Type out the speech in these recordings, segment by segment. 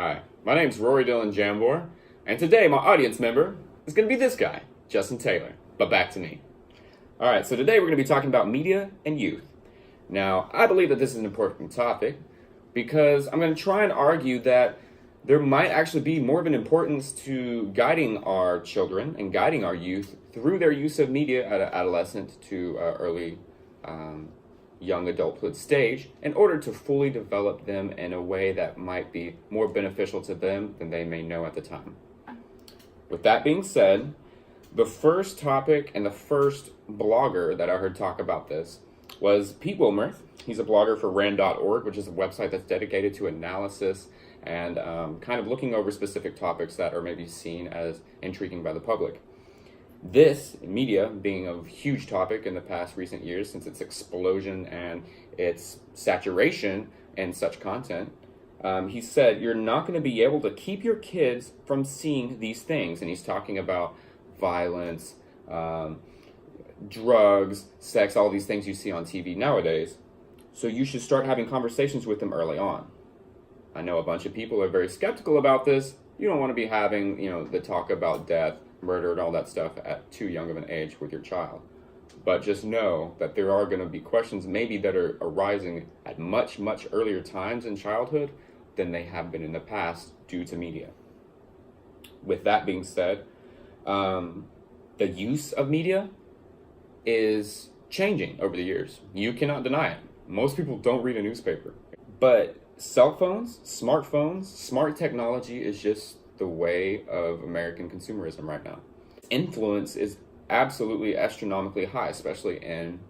Hi, my name's Rory Dylan Jambor, and today my audience member is going to be this guy, Justin Taylor. But back to me. Alright, so today we're going to be talking about media and youth. Now, I believe that this is an important topic because I'm going to try and argue that there might actually be more of an importance to guiding our children and guiding our youth through their use of media at an adolescent to early young adulthood stage in order to fully develop them in a way that might be more beneficial to them than they may know at the time. With that being said, the first topic and the first blogger that I heard talk about this was Pete Wilmerth. He's a blogger for RAND.org, which is a website that's dedicated to analysis and kind of looking over specific topics that are maybe seen as intriguing by the public. This, media, being a huge topic in the past recent years since its explosion and its saturation in such content, he said, you're not going to be able to keep your kids from seeing these things. And he's talking about violence, drugs, sex, all these things you see on TV nowadays. So you should start having conversations with them early on. I know a bunch of people are very skeptical about this. You don't want to be having, the talk about death, murder, and all that stuff at too young of an age with your child. But just know that there are going to be questions maybe that are arising at much, much earlier times in childhood than they have been in the past due to media. With that being said, the use of media is changing over the years. You cannot deny it. Most people don't read a newspaper. But cell phones, smartphones, smart technology is just the way of American consumerism right now. Influence is absolutely astronomically high, especially in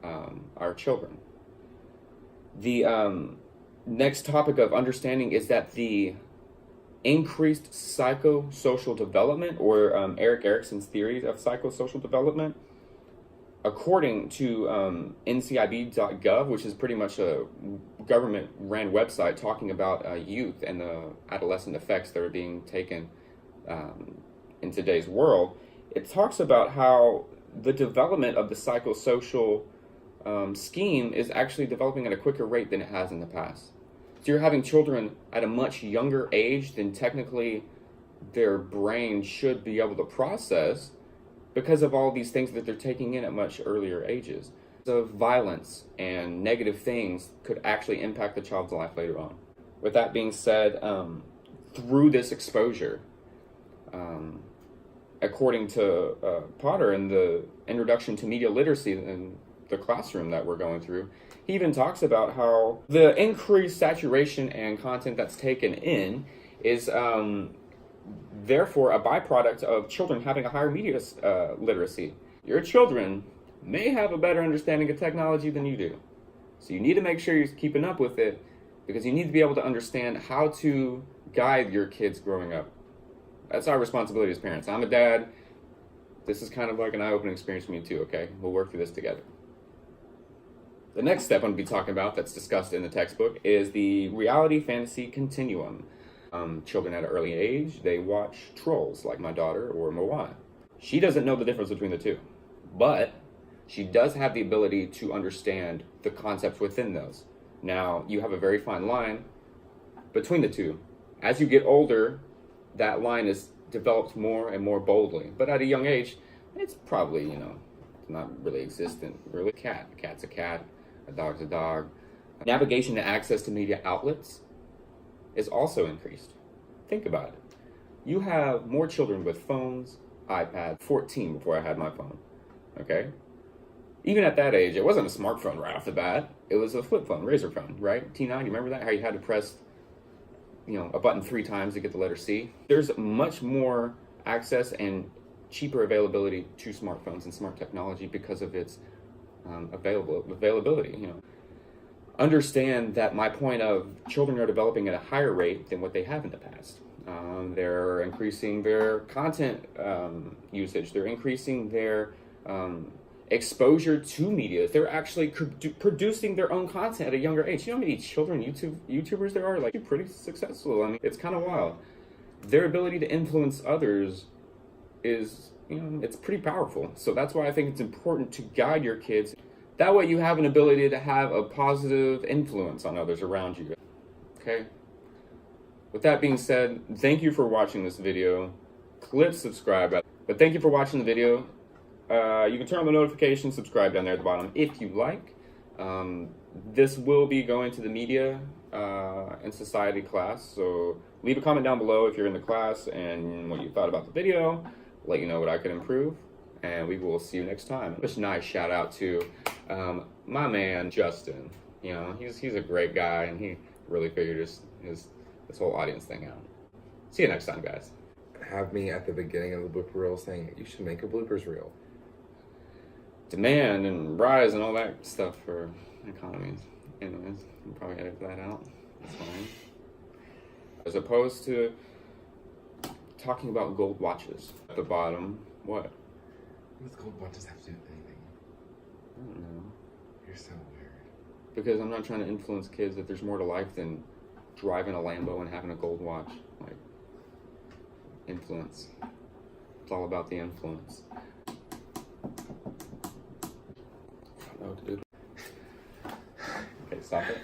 our children. The next topic of understanding is that the increased psychosocial development, or Eric Erickson's theory of psychosocial development, according to ncib.gov, which is pretty much a government-ran website talking about youth and the adolescent effects that are being taken in today's world, it talks about how the development of the psychosocial scheme is actually developing at a quicker rate than it has in the past. So you're having children at a much younger age than technically their brain should be able to process, because of all these things that they're taking in at much earlier ages. So violence and negative things could actually impact the child's life later on. With that being said, through this exposure, according to Potter in the Introduction to Media Literacy in the classroom that we're going through, he even talks about how the increased saturation and content that's taken in is therefore a byproduct of children having a higher media literacy. Your children may have a better understanding of technology than you do. So you need to make sure you're keeping up with it, because you need to be able to understand how to guide your kids growing up. That's our responsibility as parents. I'm a dad. This is kind of like an eye-opening experience for me too, okay? We'll work through this together. The next step I'm going to be talking about that's discussed in the textbook is the reality-fantasy continuum. Children at an early age, they watch Trolls, like my daughter, or Moana. She doesn't know the difference between the two, but she does have the ability to understand the concepts within those. Now, you have a very fine line between the two. As you get older, that line is developed more and more boldly, but at a young age, it's probably, it's not really existent. Really, a cat's a cat, a dog's a dog. Navigation and access to media outlets is also increased. Think about it. You have more children with phones, iPads, 14 before I had my phone, okay? Even at that age, it wasn't a smartphone right off the bat. It was a flip phone, razor phone, right? T9, you remember that? How you had to press, a button 3 times to get the letter C? There's much more access and cheaper availability to smartphones and smart technology because of its availability, Understand that my point of children are developing at a higher rate than what they have in the past. They're increasing their content usage. They're increasing their exposure to media. They're actually producing their own content at a younger age. You know how many children YouTubers there are? Like, pretty successful. I mean, it's kind of wild. Their ability to influence others is, it's pretty powerful. So that's why I think it's important to guide your kids. That way you have an ability to have a positive influence on others around you. Okay? With that being said, thank you for watching this video. Click subscribe. But thank you for watching the video. You can turn on the notifications, subscribe down there at the bottom if you like. This will be going to the media and society class, so leave a comment down below if you're in the class and what you thought about the video. Let you know what I could improve, and we will see you next time. Just a nice shout out to my man Justin. You know, he's a great guy, and he really figured this whole audience thing out. See you next time, guys. Have me at the beginning of the blooper reel saying you should make a bloopers reel. Demand and rise and all that stuff for economies. Anyways, we'll probably edit that out. That's fine. As opposed to talking about gold watches at the bottom. What? What does gold watches have to do with anything? I don't know. You're so weird. Because I'm not trying to influence kids that there's more to life than driving a Lambo and having a gold watch. Like, influence. It's all about the influence. I don't know what to do. Okay, stop it.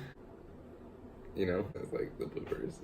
You know, it's like the bloopers.